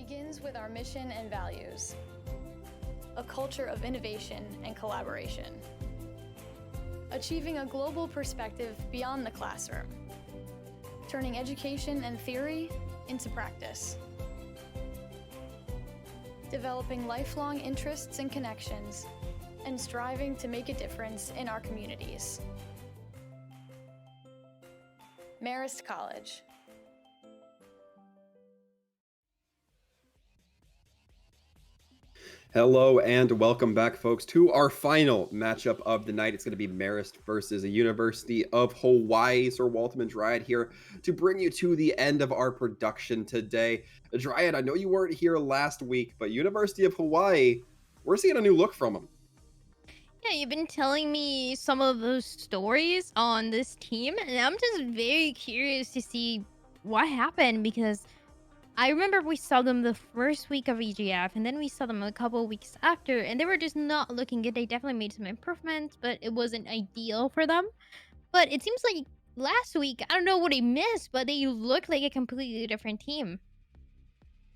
begins with our mission and values, a culture of innovation and collaboration, achieving a global perspective beyond the classroom, turning education and theory into practice, developing lifelong interests and connections, and striving to make a difference in our communities. Marist College. Hello and welcome back, folks, to our final matchup of the night. It's going to be Marist versus the University of Hawaii. Sir Waltham and Dryad here to bring you to the end of our production today. Dryad, I know you weren't here last week, but University of Hawaii, we're seeing a new look from them. Yeah, you've been telling me some of those stories on this team, and I'm just very curious to see what happened because I remember we saw them the first week of EGF, and then we saw them a couple weeks after, and they were just not looking good. They definitely made some improvements, but it wasn't ideal for them. But it seems like last week, I don't know what they missed, but they looked like a completely different team.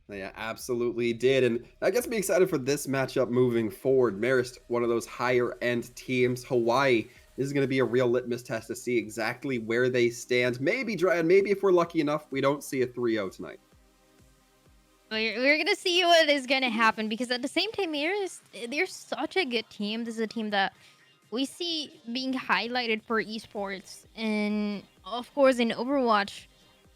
Yeah, absolutely did. And that gets me excited for this matchup moving forward. Marist, one of those higher end teams. Hawaii, this is going to be a real litmus test to see exactly where they stand. Maybe, Dryad, maybe if we're lucky enough, we don't see a 3-0 tonight. We're gonna see what is gonna happen because at the same time, they're such a good team. This is a team that we see being highlighted for esports, and of course in Overwatch,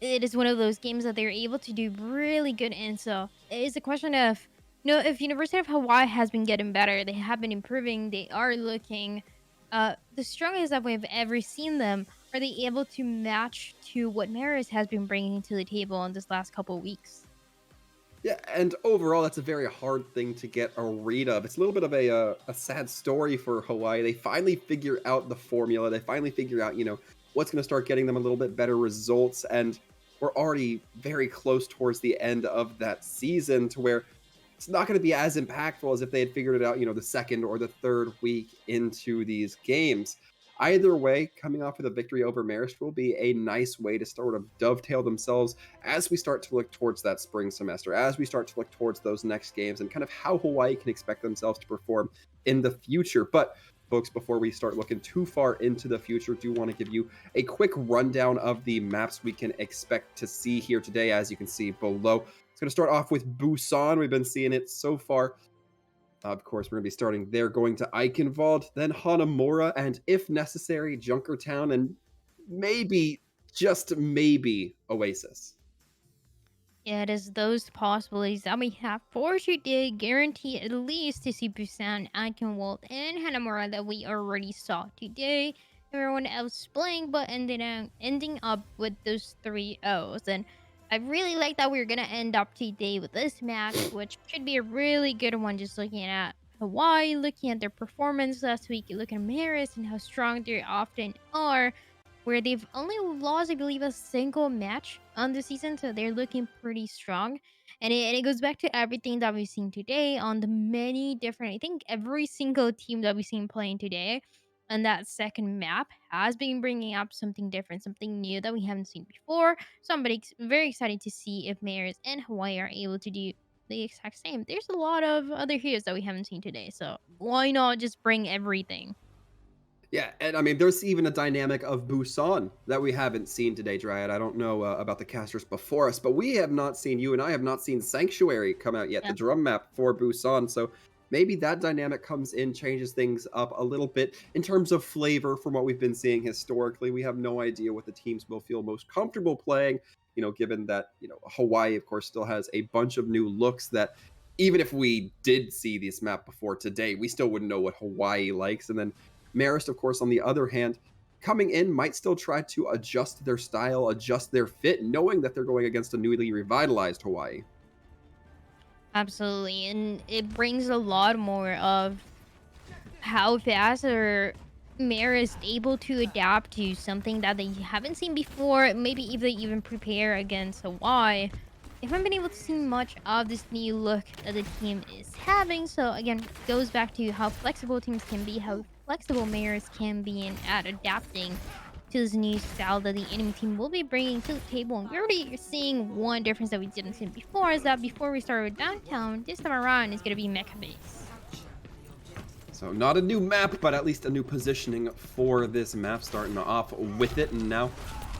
it is one of those games that they're able to do really good in. So it's a question of, if University of Hawaii has been getting better, they have been improving, they are looking the strongest that we've ever seen them. Are they able to match to what Marist has been bringing to the table in this last couple of weeks? Yeah, and overall, that's a very hard thing to get a read of. It's a little bit of a sad story for Hawaii. They finally figure out the formula. They finally figure out, what's going to start getting them a little bit better results. And we're already very close towards the end of that season to where it's not going to be as impactful as if they had figured it out, the second or the third week into these games. Either way, coming off with a victory over Marist will be a nice way to sort of dovetail themselves as we start to look towards that spring semester, as we start to look towards those next games and kind of how Hawaii can expect themselves to perform in the future. But folks, before we start looking too far into the future, do want to give you a quick rundown of the maps we can expect to see here today, as you can see below. It's going to start off with Busan. We've been seeing it so far. Of course, we're going to be starting there, going to Eichenwald, then Hanamura, and if necessary, Junkertown, and maybe, just maybe, Oasis. Yeah, it is those possibilities that we have for today, guarantee at least to see Busan, Eichenwald, and Hanamura that we already saw today. Everyone else playing, but ending up with those 3 O's. And I really like that we're gonna end up today with this match, which should be a really good one. Just looking at Hawaii, looking at their performance last week, looking at Marist and how strong they often are, where they've only lost, I believe, a single match on the season, so they're looking pretty strong. And it goes back to everything that we've seen today on the many different, I think every single team that we've seen playing today on that second map has been bringing up something different, something new that we haven't seen before. So I'm very excited to see if Mariners and Hawaii are able to do the exact same. There's a lot of other heroes that we haven't seen today, so why not just bring everything? Yeah, and I mean, there's even a dynamic of Busan that we haven't seen today, Dryad. I don't know about the casters before us, but we have not seen, you and I have not seen Sanctuary come out yet, Yeah. the drum map for Busan. So maybe that dynamic comes in, changes things up a little bit in terms of flavor from what we've been seeing historically. We have no idea what the teams will feel most comfortable playing, given that, Hawaii, of course, still has a bunch of new looks that even if we did see this map before today, we still wouldn't know what Hawaii likes. And then Marist, of course, on the other hand, coming in might still try to adjust their style, adjust their fit, knowing that they're going against a newly revitalized Hawaii. Absolutely, and it brings a lot more of how fast are Marist able to adapt to something that they haven't seen before. Maybe if they even prepare against Hawaii. They haven't been able to see much of this new look that the team is having. So again, goes back to how flexible teams can be, how flexible Marist can be in at adapting to this new style that the enemy team will be bringing to the table. And we're already seeing one difference that we didn't see before, is that before we started with downtown, this time around is going to be mecha base. So not a new map, but at least a new positioning for this map, starting off with it. And now,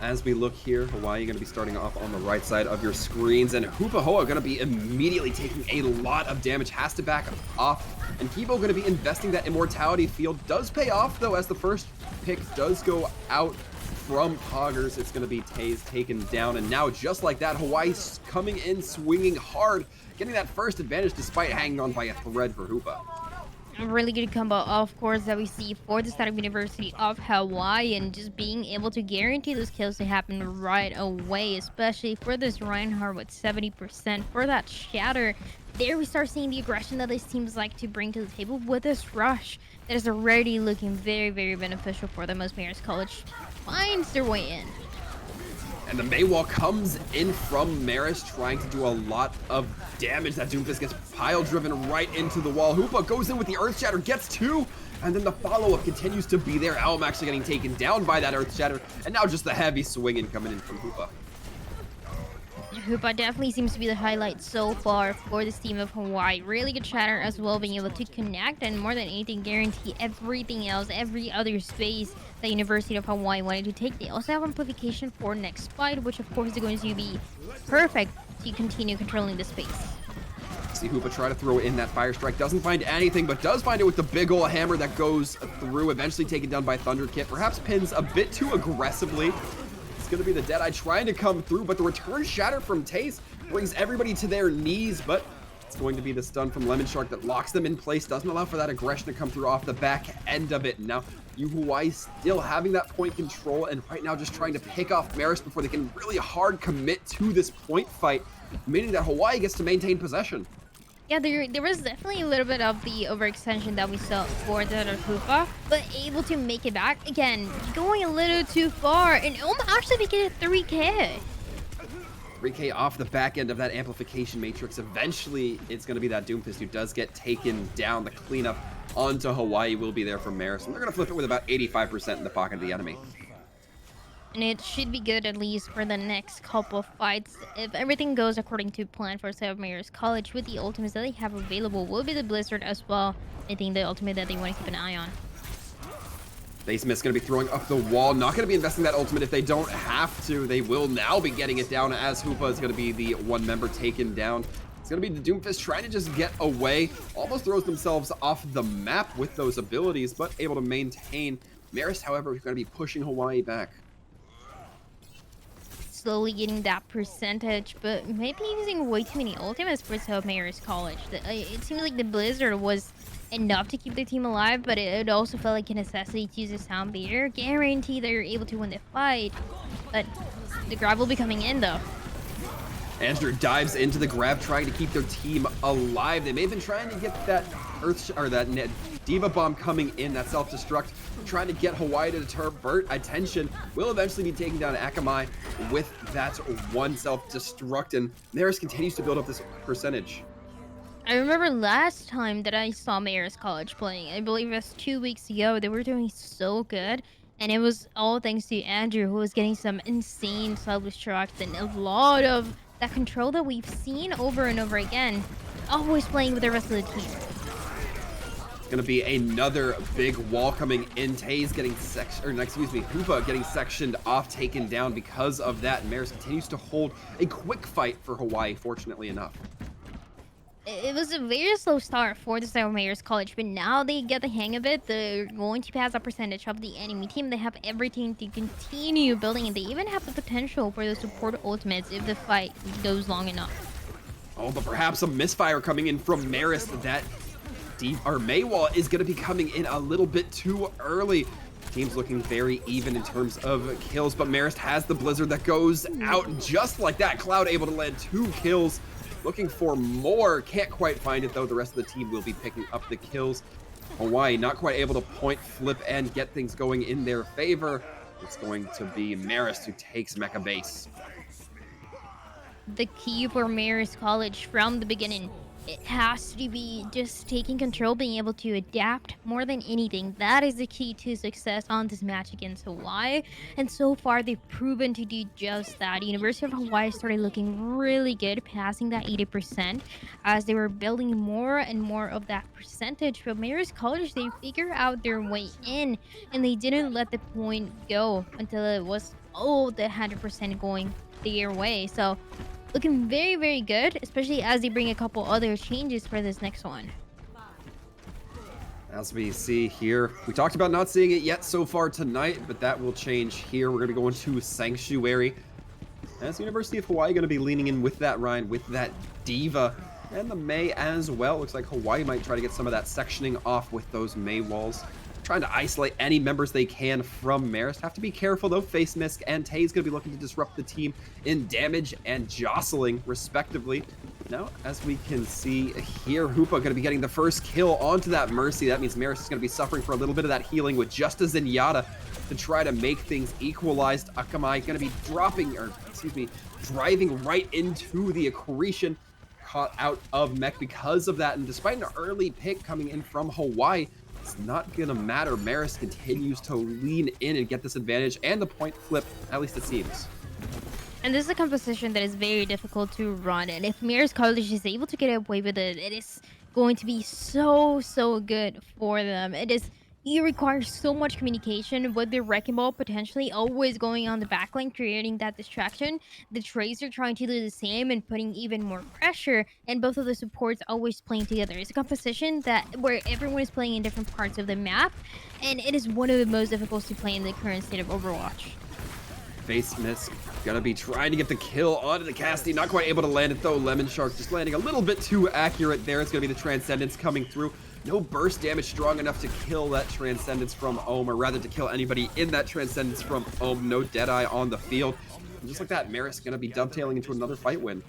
as we look here, Hawaii going to be starting off on the right side of your screens, and Hoopa Hoa going to be immediately taking a lot of damage, has to back off, and Kibo going to be investing that immortality field. Does pay off, though, as the first pick does go out from Poggers. It's going to be Taze taken down, and now just like that, Hawaii's coming in swinging hard, getting that first advantage despite hanging on by a thread for Hoopa. A really good combo, of course, that we see for the State of University of Hawaii, and just being able to guarantee those kills to happen right away, especially for this Reinhardt with 70%. For that Shatter, there we start seeing the aggression that this teams like to bring to the table with this rush that is already looking very, very beneficial for them as Marist College finds their way in. And the Maywall comes in from Marist, trying to do a lot of damage. That Doomfist gets pile driven right into the wall. Hoopa goes in with the Earth Shatter, gets two, and then the follow-up continues to be there. Elm actually getting taken down by that Earth Shatter, and now just the heavy swinging coming in from Hoopa. Hoopa definitely seems to be the highlight so far for this team of Hawaii. Really good Shatter as well, being able to connect and more than anything guarantee everything else, every other space that University of Hawaii wanted to take. They also have amplification for next fight, which of course is going to be perfect to continue controlling the space. See Hoopa try to throw in that Fire Strike, doesn't find anything, but does find it with the big ol' hammer that goes through, eventually taken down by Thunder Kit. Perhaps pins a bit too aggressively. It's going to be the Deadeye trying to come through, but the return Shatter from Taze brings everybody to their knees, but it's going to be the stun from Lemon Shark that locks them in place, doesn't allow for that aggression to come through off the back end of it. Now, Hawaii still having that point control, and right now just trying to pick off Marist before they can really hard commit to this point fight, meaning that Hawaii gets to maintain possession. Yeah, there was definitely a little bit of the overextension that we saw for the Hoopa, but able to make it back. Again, going a little too far, and actually making it 3K. 3K off the back end of that amplification matrix. Eventually, it's going to be that Doomfist who does get taken down. The cleanup onto Hawaii will be there from Marist, and they're going to flip it with about 85% in the pocket of the enemy. And it should be good at least for the next couple of fights. If everything goes according to plan for St. Marist College, with the ultimates that they have available will be the Blizzard as well. I think the ultimate that they want to keep an eye on. Basemith's going to be throwing up the wall. Not going to be investing that ultimate if they don't have to. They will now be getting it down, as Hoopa is going to be the one member taken down. It's going to be the Doomfist trying to just get away. Almost throws themselves off the map with those abilities, but able to maintain. Marist, however, is going to be pushing Hawaii back. Slowly getting that percentage, but maybe using way too many ultimates for St. Marist College. It seems like the Blizzard was enough to keep the team alive, but it also felt like a necessity to use a Sound Beater. Guarantee that you're able to win the fight, but the grab will be coming in though. Andrew dives into the grab, trying to keep their team alive. They may have been trying to get that that Diva Bomb coming in, that self-destruct, trying to get Hawaii to divert attention. Will eventually be taking down Akamai with that one self-destruct, and Marist continues to build up this percentage. I remember last time that I saw Marist College playing, I believe it was 2 weeks ago, they were doing so good. And it was all thanks to Andrew, who was getting some insane self-destruct and a lot of that control that we've seen over and over again, always playing with the rest of the team. It's going to be another big wall coming in. Taze getting Hoopa getting sectioned off, taken down because of that. And Marist continues to hold a quick fight for Hawaii, fortunately enough. It was a very slow start for the St. Marist College, but now they get the hang of it. They're going to pass a percentage of the enemy team. They have everything to continue building, and they even have the potential for the support ultimates if the fight goes long enough. Oh, but perhaps a misfire coming in from Marist. That Maywall is going to be coming in a little bit too early. Team's looking very even in terms of kills, but Marist has the Blizzard that goes out just like that. Cloud able to land 2 kills. Looking for more, can't quite find it though. The rest of the team will be picking up the kills. Hawaii not quite able to point, flip, and get things going in their favor. It's going to be Marist who takes Mecha Base. The key for Marist College from the beginning it has to be just taking control, being able to adapt more than anything. That is the key to success on this match against Hawaii. And so far, they've proven to do just that. University of Hawaii started looking really good, passing that 80% as they were building more and more of that percentage. But Marist College, they figure out their way in, and they didn't let the point go until it was all the 100% going their way. So looking very, very good, especially as they bring a couple other changes for this next one. As we see here, we talked about not seeing it yet so far tonight, but that will change here. We're going to be going to Sanctuary. As University of Hawaii going to be leaning in with that Ryan, with that Diva, and the Mei as well. Looks like Hawaii might try to get some of that sectioning off with those Mei walls. Trying to isolate any members they can from Marist. Have to be careful though. Face Misk and Tay's going to be looking to disrupt the team in damage and jostling, respectively. Now, as we can see here, Hoopa going to be getting the first kill onto that Mercy. That means Marist is going to be suffering for a little bit of that healing with just a Zenyatta to try to make things equalized. Akamai going to be driving right into the accretion, caught out of mech because of that. And despite an early pick coming in from Hawaii, it's not gonna matter. Marist continues to lean in and get this advantage and the point flip, at least it seems. And this is a composition that is very difficult to run. And if Marist College is able to get away with it, it is going to be so good for them. You require so much communication with the Wrecking Ball potentially always going on the backline, creating that distraction. The Tracer trying to do the same and putting even more pressure, and both of the supports always playing together. It's a composition where everyone is playing in different parts of the map, and it is one of the most difficult to play in the current state of Overwatch. Face Miss gonna be trying to get the kill onto the Cassidy. Not quite able to land it though. Lemon Shark just landing a little bit too accurate there. It's gonna be the Transcendence coming through. No burst damage strong enough to kill that Transcendence from Ohm, or rather to kill anybody in that Transcendence from Ohm. No Deadeye on the field. And just like that, Marist gonna be dovetailing into another fight win.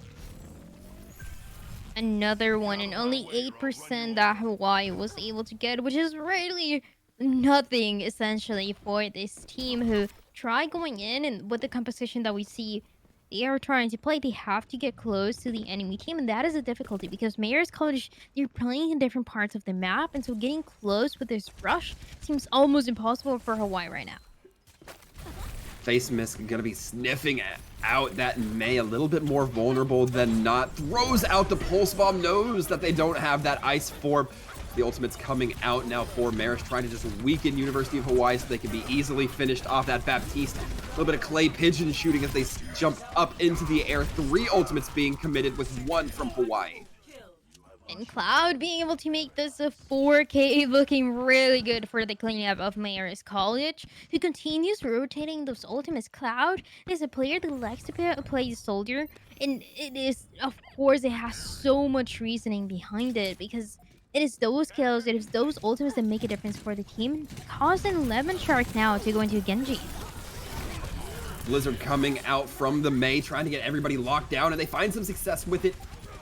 Another one, and only 8% that Hawaii was able to get, which is really nothing essentially for this team who try going in, and with the composition that we see they are trying to play, they have to get close to the enemy team, and that is a difficulty because Marist College, they're playing in different parts of the map, and so getting close with this rush seems almost impossible for Hawaii right now. Face Misk gonna be sniffing out that Mei, a little bit more vulnerable than not. Throws out the Pulse Bomb, knows that they don't have that Ice Form. The ultimate's coming out now for Marist, trying to just weaken University of Hawaii so they can be easily finished off that Baptiste. A little bit of Clay Pigeon shooting as they jump up into the air. 3 ultimates being committed with 1 from Hawaii. And Cloud being able to make this a 4K, looking really good for the cleanup of Marist College, who continues rotating those ultimates. Cloud is a player that likes to play soldier, and it is, of course, it has so much reasoning behind it because it is those kills, it is those ultimates that make a difference for the team, causing Lemon Shark now to go into Genji. Blizzard coming out from the Mei, trying to get everybody locked down, and they find some success with it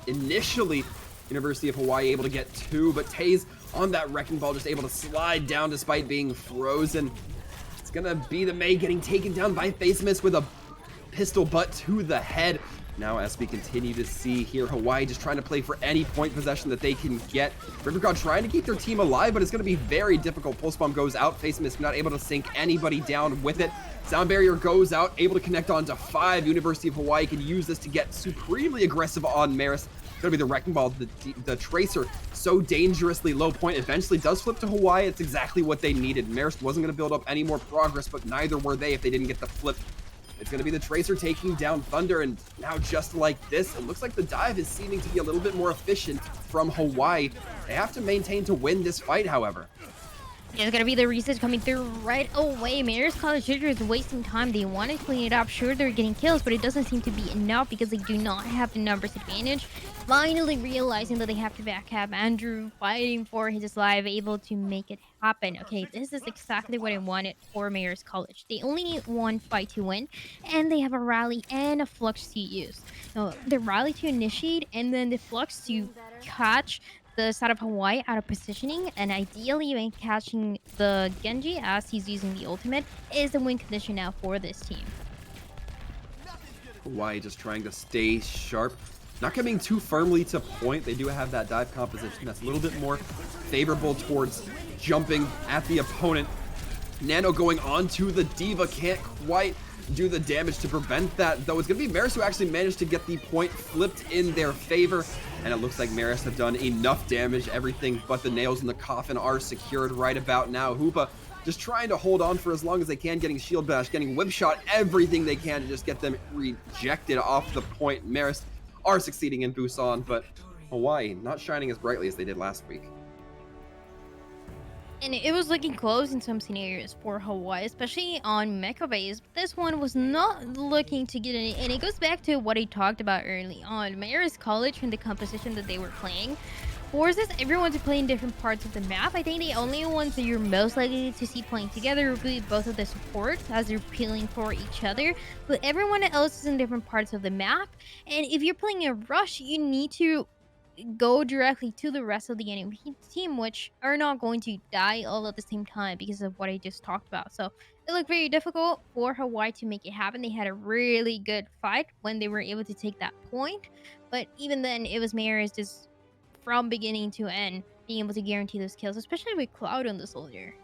initially. University of Hawaii able to get 2, but Taze on that Wrecking Ball just able to slide down despite being frozen. It's gonna be the Mei getting taken down by Face Miss with a pistol butt to the head. Now, as we continue to see here, Hawaii just trying to play for any point possession that they can get. River God trying to keep their team alive, but it's going to be very difficult. Pulse Bomb goes out. Face Miss not able to sink anybody down with it. Sound Barrier goes out, able to connect on to 5. University of Hawaii can use this to get supremely aggressive on Marist. It's going to be the Wrecking Ball, the Tracer, so dangerously low point. Eventually does flip to Hawaii. It's exactly what they needed. Marist wasn't going to build up any more progress, but neither were they if they didn't get the flip. It's going to be the Tracer taking down Thunder, and now just like this, it looks like the dive is seeming to be a little bit more efficient from Hawaii. They have to maintain to win this fight, however. It's gonna be the reset coming through right away. Marist College Junior is wasting time. They want to clean it up. Sure, they're getting kills, but it doesn't seem to be enough because they do not have the numbers advantage. Finally realizing that they have to backup. Andrew fighting for his life, able to make it happen. Okay, this is exactly what I wanted for Marist College. They only need 1 fight to win, and they have a rally and a flux to use. So the rally to initiate, and then the flux to catch the side of Hawaii out of positioning, and ideally even catching the Genji as he's using the ultimate is the win condition now for this team. Hawaii just trying to stay sharp. not coming too firmly to point. They do have that dive composition that's a little bit more favorable towards jumping at the opponent. Nano going on to the D.Va, can't quite do the damage to prevent that, though. It's going to be Marist who actually managed to get the point flipped in their favor, and it looks like Marist have done enough damage. Everything but the nails in the coffin are secured right about now. Hoopa just trying to hold on for as long as they can, getting shield bash, getting whip shot, everything they can to just get them rejected off the point. Marist are succeeding in Busan, but Hawaii not shining as brightly as they did last week. And it was looking close in some scenarios for Hawaii, especially on Mecha Base. But this one was not looking to get any. And it goes back to what I talked about early on. Marist College and the composition that they were playing forces everyone to play in different parts of the map. I think the only ones that you're most likely to see playing together would be both of the supports as they're peeling for each other. But everyone else is in different parts of the map. And if you're playing a rush, you need to go directly to the rest of the enemy team, which are not going to die all at the same time because of what I just talked about. So it looked very difficult for Hawaii to make it happen. They had a really good fight when they were able to take that point, but even then it was Marist just from beginning to end being able to guarantee those kills, especially with Cloud on the soldier.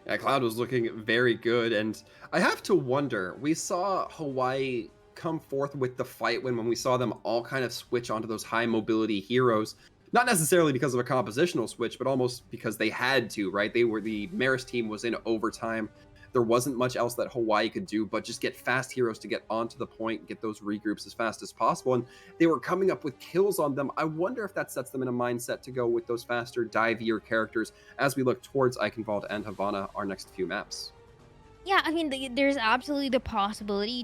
Yeah, Cloud was looking very good, and I have to wonder, we saw Hawaii come forth with the fight when we saw them all kind of switch onto those high mobility heroes, not necessarily because of a compositional switch, but almost because they had to, right? The Marist team was in overtime. There wasn't much else that Hawaii could do but just get fast heroes to get onto the point, get those regroups as fast as possible, and they were coming up with kills on them. I wonder if that sets them in a mindset to go with those faster, divier characters as we look towards Eichenwald and Havana, our next few maps. Yeah, I mean, there's absolutely the possibility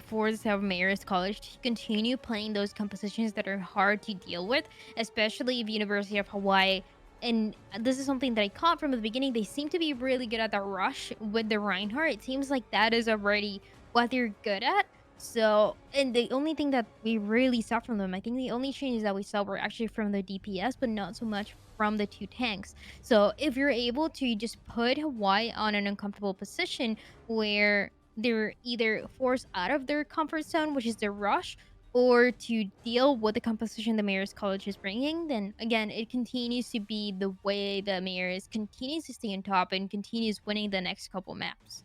for the Marist College to continue playing those compositions that are hard to deal with, especially if University of Hawaii. And this is something that I caught from the beginning. They seem to be really good at the rush with the Reinhardt. It seems like that is already what they're good at. So, and the only thing that we really saw from them, I think the only changes that we saw were actually from the DPS, but not so much from the two tanks. So if you're able to just put Hawaii on an uncomfortable position where they're either forced out of their comfort zone, which is the rush, or to deal with the composition the Marist College is bringing, then again, it continues to be the way the Marist continues to stay on top and continues winning the next couple maps.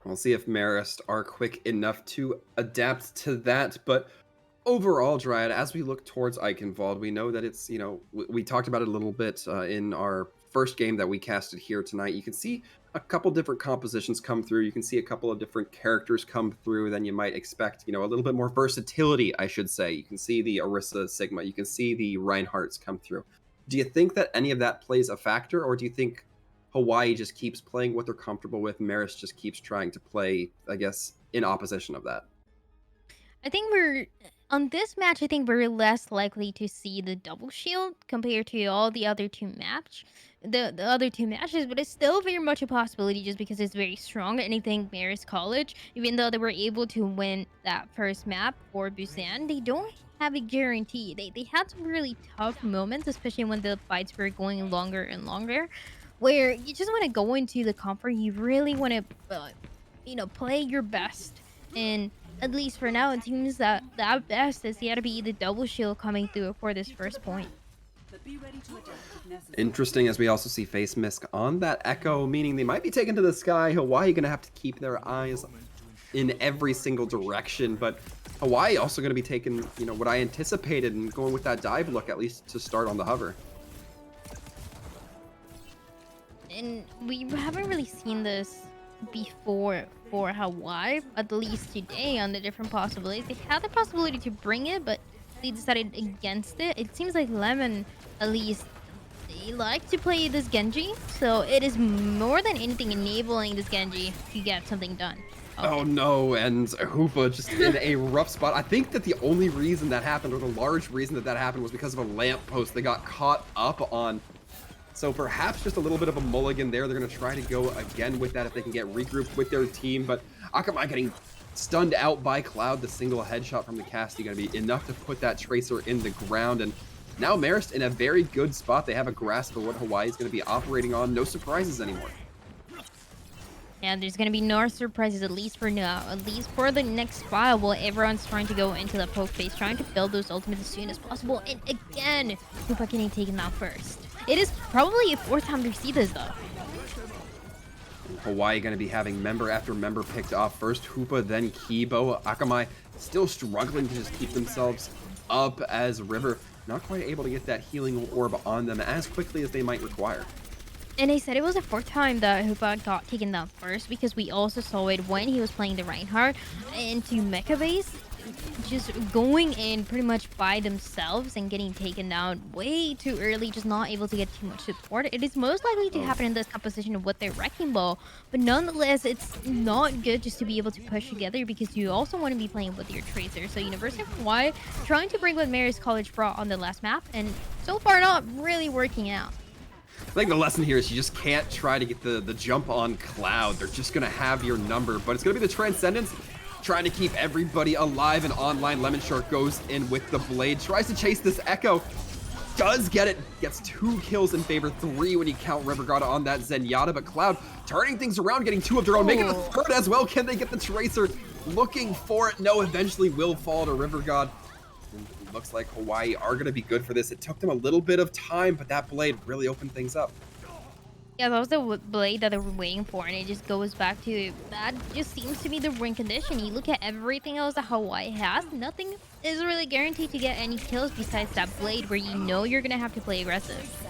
We'll see if Marist are quick enough to adapt to that, but overall, Dryad, as we look towards Eichenwald, we know that it's, we talked about it a little bit in our first game that we casted here tonight. You can see a couple different compositions come through. You can see a couple of different characters come through than you might expect. A little bit more versatility, I should say. You can see the Orisa Sigma. You can see the Reinhardts come through. Do you think that any of that plays a factor, or do you think Hawaii just keeps playing what they're comfortable with? Marist just keeps trying to play, I guess, in opposition of that. I think on this match, I think we're less likely to see the double shield compared to all the other two matches. The other two matches, but it's still very much a possibility just because it's very strong. And I think Marist College, even though they were able to win that first map for Busan, they don't have a guarantee. They had some really tough moments, especially when the fights were going longer and longer, where you just want to go into the comfort. You really want to, play your best. And at least for now, it seems that best is yet to be the double shield coming through for this first point. Interesting, as we also see Face Misk on that Echo, meaning they might be taken to the sky. Hawaii going to have to keep their eyes in every single direction, but Hawaii also going to be taking, what I anticipated and going with that dive look, at least to start on the hover. And we haven't really seen this before for Hawaii, at least today, on the different possibilities. They had the possibility to bring it, but they decided against it. It seems like Lemon, at least, they like to play this Genji, so it is more than anything enabling this Genji to get something done. Okay. Oh no, and Hoopa just in a rough spot. I think that the only reason that happened, or the large reason that happened, was because of a lamppost they got caught up on. So perhaps just a little bit of a mulligan there. They're going to try to go again with that if they can get regrouped with their team. But Akamai getting stunned out by Cloud. The single headshot from the Casty going to be enough to put that Tracer in the ground. And now Marist in a very good spot. They have a grasp of what Hawaii is going to be operating on. No surprises anymore. And there's gonna be no surprises, at least for now. At least for the next while, while everyone's trying to go into the poke phase, trying to build those ultimates as soon as possible. And again, Hoopa getting taken out first. It is probably a 4th time to see this, though. Hawaii going to be having member after member picked off. First Hoopa, then Kibo. Akamai still struggling to just keep themselves up as River not quite able to get that healing orb on them as quickly as they might require. And they said it was the 4th time that Hoopa got taken down first, because we also saw it when he was playing the Reinhardt into Mecha base, just going in pretty much by themselves and getting taken down way too early, just not able to get too much support. It is most likely to happen in this composition with their Wrecking Ball, but nonetheless, it's not good just to be able to push together, because you also want to be playing with your Tracer. So University of Hawaii trying to bring what Marist College brought on the last map, and so far not really working out. I think the lesson here is you just can't try to get the jump on Cloud. They're just going to have your number, but it's going to be the Transcendence trying to keep everybody alive and online. Lemon Shark goes in with the blade, tries to chase this Echo, does get it, gets 2 kills in favor, 3 when you count River God on that Zenyatta, but Cloud turning things around, getting 2 of their own, making the 3rd as well. Can they get the Tracer? Looking for it. No, eventually will fall to River God. And it looks like Hawaii are going to be good for this. It took them a little bit of time, but that blade really opened things up. Yeah, that was the blade that they were waiting for, and it just goes back to that. Just seems to be the win condition. You look at everything else that Hawaii has, nothing is really guaranteed to get any kills besides that blade, where you know you're gonna have to play aggressive.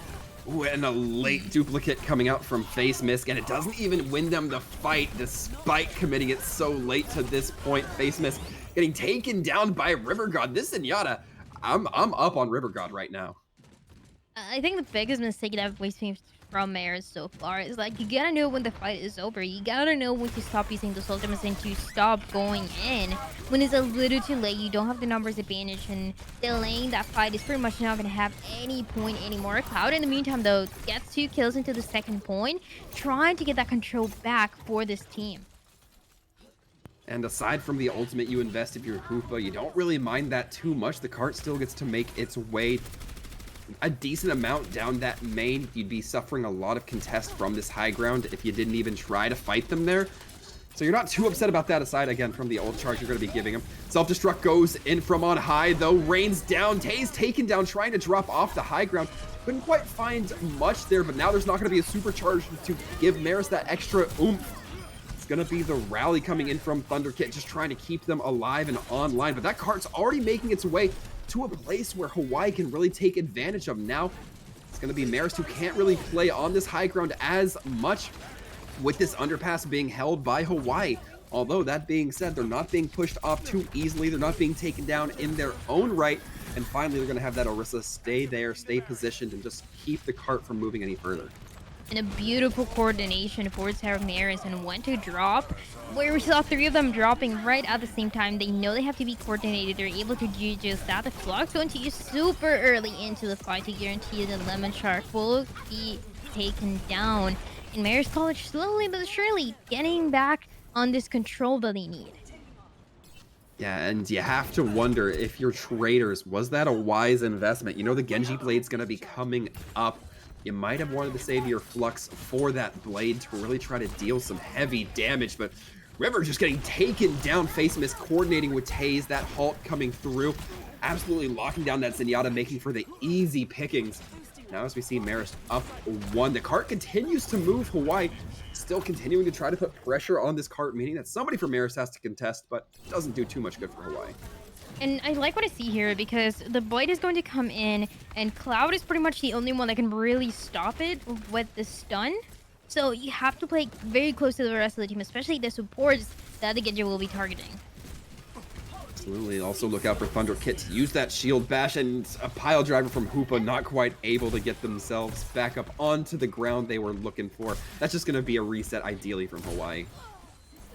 Ooh, and a late duplicate coming out from Face Misk, and it doesn't even win them the fight despite committing it so late to this point. Face Misk getting taken down by River God. This Zenyatta, I'm up on River God right now. I think the biggest mistake that we've seen from Marist so far is, like, you gotta know when the fight is over. You gotta know when to stop using those ultimates and to stop going in. When it's a little too late, you don't have the numbers advantage, and delaying that fight is pretty much not gonna have any point anymore. Cloud, in the meantime, though, gets 2 kills into the 2nd point, trying to get that control back for this team. And aside from the ultimate you invest if you're Hoopa, you don't really mind that too much. The cart still gets to make its way a decent amount down that main. You'd be suffering a lot of contest from this high ground if you didn't even try to fight them there. So you're not too upset about that, aside again from the ult charge you're going to be giving him. Self-destruct goes in from on high, though. Rains down. Tay's taken down, trying to drop off the high ground. Couldn't quite find much there, but now there's not going to be a supercharge to give Marist that extra oomph. It's going to be the rally coming in from Thunderkit, just trying to keep them alive and online. But that cart's already making its way to a place where Hawaii can really take advantage of. Now it's going to be Marist who can't really play on this high ground as much, with this underpass being held by Hawaii. Although, that being said, they're not being pushed off too easily. They're not being taken down in their own right. And finally, they're going to have that Orisa stay there, stay positioned, and just keep the cart from moving any further. And a beautiful coordination for Sarah Marist, and when to drop, where we saw 3 of them dropping right at the same time. They know they have to be coordinated. They're able to do just that. The Flock's going to use super early into the fight to guarantee that Lemon Shark will be taken down. And Marist College slowly but surely getting back on this control that they need. Yeah, and you have to wonder if you're traders, was that a wise investment? You know the Genji Blade's going to be coming up. You might have wanted to save your Flux for that blade to really try to deal some heavy damage, but River just getting taken down. Face Miss coordinating with Taze, that halt coming through, absolutely locking down that Zenyatta, making for the easy pickings. Now as we see Marist up 1, the cart continues to move. Hawaii still continuing to try to put pressure on this cart, meaning that somebody from Marist has to contest, but doesn't do too much good for Hawaii. And I like what I see here, because the Blade is going to come in, and Cloud is pretty much the only one that can really stop it with the stun. So you have to play very close to the rest of the team, especially the supports that the Genji will be targeting. Absolutely. Also look out for Thunderkit to use that shield bash, and a pile driver from Hoopa not quite able to get themselves back up onto the ground they were looking for. That's just going to be a reset, ideally, from Hawaii.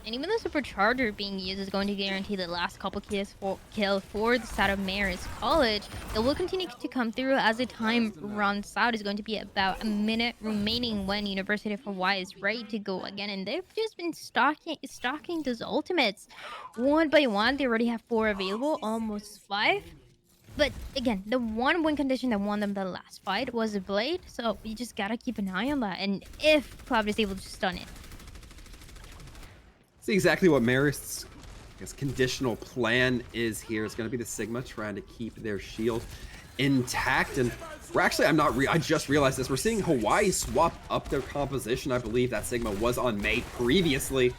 And even the supercharger being used is going to guarantee the last couple kills for the side of Marist College. It will continue to come through as the time runs out. It's going to be about a minute remaining when University of Hawaii is ready to go again. And they've just been stocking those ultimates. One by one, they already have 4 available, almost 5. But again, the one win condition that won them the last fight was a blade. So you just gotta keep an eye on that. And if Cloud is able to stun it. See exactly what Marist's, I guess, conditional plan is here. It's going to be the Sigma trying to keep their shield intact. And we're actually, I just realized this. We're seeing Hawaii swap up their composition. I believe that Sigma was on May previously.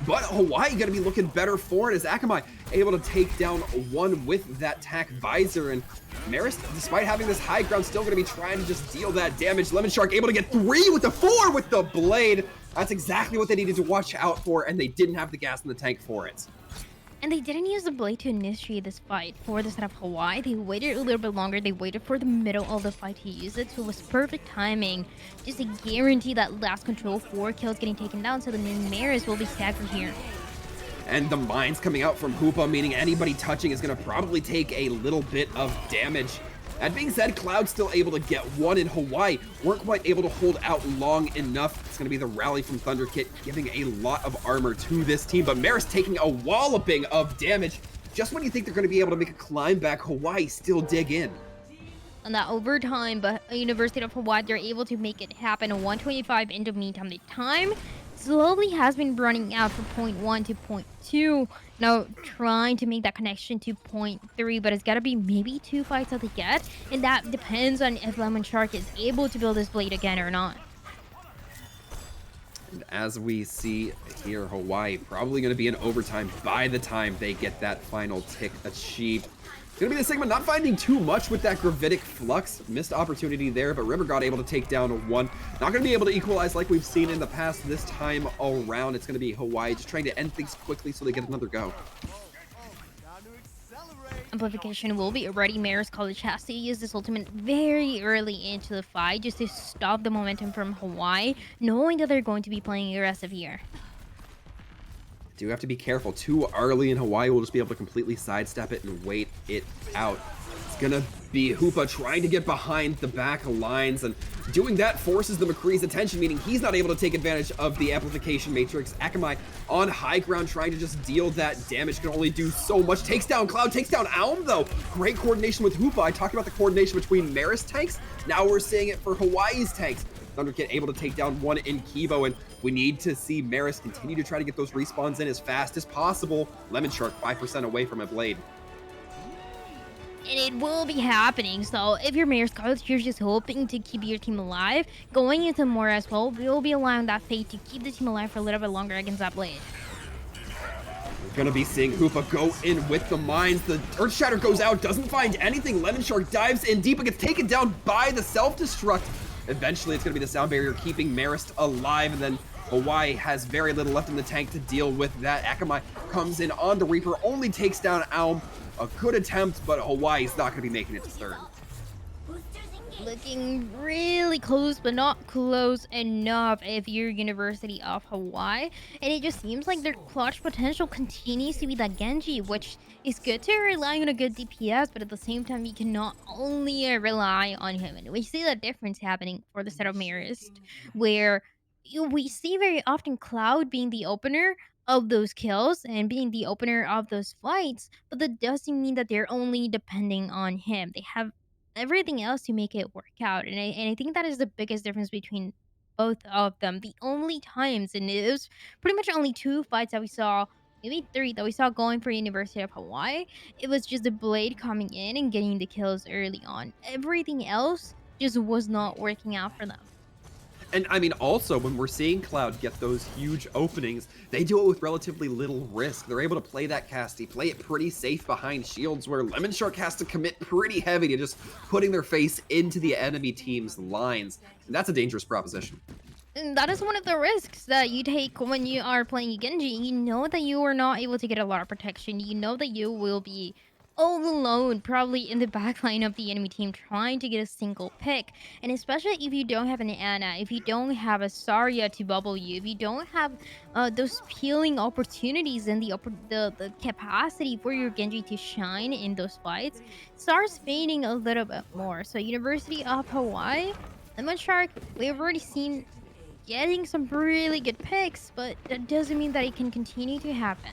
But Hawaii going to be looking better for it as Akamai able to take down one with that tack visor. And Marist, despite having this high ground, still going to be trying to just deal that damage. Lemon Shark able to get 3 with the 4 with the blade. That's exactly what they needed to watch out for, and they didn't have the gas in the tank for it. And they didn't use the blade to initiate this fight for the side of Hawaii. They waited a little bit longer. They waited for the middle of the fight to use it. So it was perfect timing just to guarantee that last control 4 kills getting taken down. So the Marist will be staggered here. And the mines coming out from Hoopa, meaning anybody touching is going to probably take a little bit of damage. That being said, Cloud's still able to get one in Hawaii. Weren't quite able to hold out long enough. It's going to be the rally from Thunderkit, giving a lot of armor to this team. But Marist taking a walloping of damage. Just when you think they're going to be able to make a climb back, Hawaii still dig in. On that overtime, but University of Hawaii, they're able to make it happen. 125 in the meantime. The time slowly has been running out from point 1 to point 2. Now trying to make that connection to point 3, but it's got to be maybe 2 fights that they get, and that depends on if Lemon Shark is able to build his blade again or not. And as we see here, Hawaii probably going to be in overtime by the time they get that final tick achieved. It's going to be the Sigma not finding too much with that Gravitic Flux. Missed opportunity there, but River God able to take down 1. Not going to be able to equalize like we've seen in the past this time around. It's going to be Hawaii just trying to end things quickly so they get another go. Amplification will be ready. Marist College has to use this ultimate very early into the fight just to stop the momentum from Hawaii, knowing that they're going to be playing aggressive here. Do have to be careful. Too early in Hawaii will just be able to completely sidestep it and wait it out. It's gonna be Hoopa trying to get behind the back lines, and doing that forces the McCree's attention, meaning he's not able to take advantage of the amplification matrix. Akamai on high ground trying to just deal that damage, can only do so much. Takes down Cloud, takes down Alm though. Great coordination with Hoopa. I talked about the coordination between Marist tanks. Now we're seeing it for Hawaii's tanks. Thunderkit able to take down 1 in Kibo, and we need to see Marist continue to try to get those respawns in as fast as possible. Lemon Shark 5% away from a blade. And it will be happening, so if you're Marist College, you're just hoping to keep your team alive. Going into more as well, we'll be allowing that fate to keep the team alive for a little bit longer against that blade. We're gonna be seeing Hoopa go in with the mines. The Earth Shatter goes out, doesn't find anything. Lemon Shark dives in deep, but gets taken down by the self-destruct. Eventually, it's going to be the sound barrier keeping Marist alive, and then Hawaii has very little left in the tank to deal with that. Akamai comes in on the Reaper, only takes down Alm. A good attempt, but Hawaii's not going to be making it to third. Looking really close, but not close enough if you're University of Hawaii. And it just seems like their clutch potential continues to be that Genji, which is good to rely on a good DPS, but at the same time, you cannot only rely on him. And we see that difference happening for the set of Marist, where we see very often Cloud being the opener of those kills and being the opener of those fights, but that doesn't mean that they're only depending on him. They have everything else to make it work out. And I think that is the biggest difference between both of them. The only times, and it was pretty much only 2 fights that we saw, maybe 3 that we saw going for University of Hawaii, it was just the blade coming in and getting the kills early on. Everything else just was not working out for them. And I mean, also, when we're seeing Cloud get those huge openings, they do it with relatively little risk. They're able to play that casty, play it pretty safe behind shields, where Lemon Shark has to commit pretty heavy to just putting their face into the enemy team's lines. And that's a dangerous proposition. And that is one of the risks that you take when you are playing Genji. You know that you are not able to get a lot of protection. You know that you will be all alone, probably in the back line of the enemy team, trying to get a single pick. And especially if you don't have an Ana, if you don't have a Zarya to bubble you, if you don't have those peeling opportunities and the capacity for your Genji to shine in those fights, it starts fading a little bit more. So University of Hawaii, Lemon Shark, we've already seen getting some really good picks, but that doesn't mean that it can continue to happen.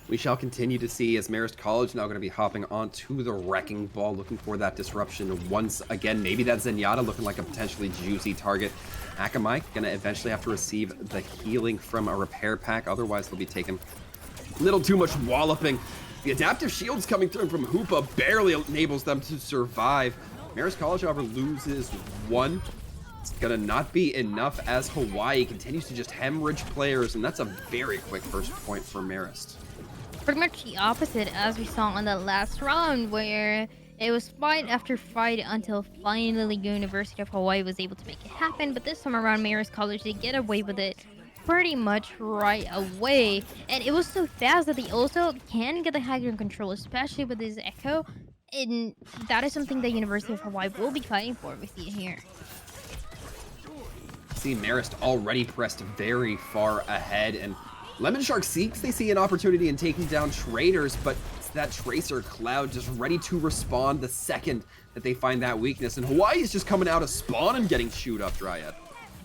We shall continue to see as Marist College now going to be hopping onto the Wrecking Ball, looking for that disruption once again. Maybe that Zenyatta looking like a potentially juicy target. Akamai going to eventually have to receive the healing from a repair pack, otherwise they'll be taking a little too much walloping. The adaptive shields coming through from Hoopa barely enables them to survive. Marist College, however, loses one. It's gonna not be enough as Hawaii continues to just hemorrhage players, and that's a very quick first point for Marist. Pretty much the opposite as we saw on the last round, where it was fight after fight until finally University of Hawaii was able to make it happen. But this time around, Marist College, they get away with it pretty much right away. And it was so fast that they also can get the high ground control, especially with this Echo. And that is something that University of Hawaii will be fighting for with you here. See Marist already pressed very far ahead, and Lemon Shark seeks they see an opportunity in taking down traders, but it's that Tracer Cloud just ready to respond the second that they find that weakness. And Hawaii is just coming out of spawn and getting chewed up, Dryad.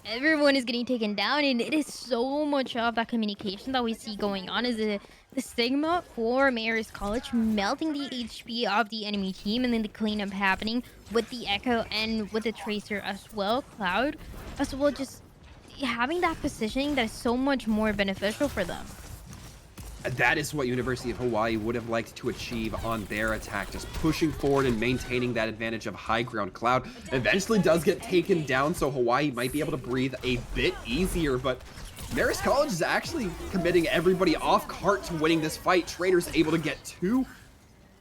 Everyone is getting taken down, and it is so much of that communication that we see going on. Is the Sigma for Marist College melting the HP of the enemy team, and then the cleanup happening with the Echo and with the Tracer as well, Cloud as well, just having that positioning that is so much more beneficial for them. That is what University of Hawaii would have liked to achieve on their attack, just pushing forward and maintaining that advantage of high ground. Cloud eventually does get taken down, so Hawaii might be able to breathe a bit easier, but Marist College is actually committing everybody off cart to winning this fight. Trader's able to get two.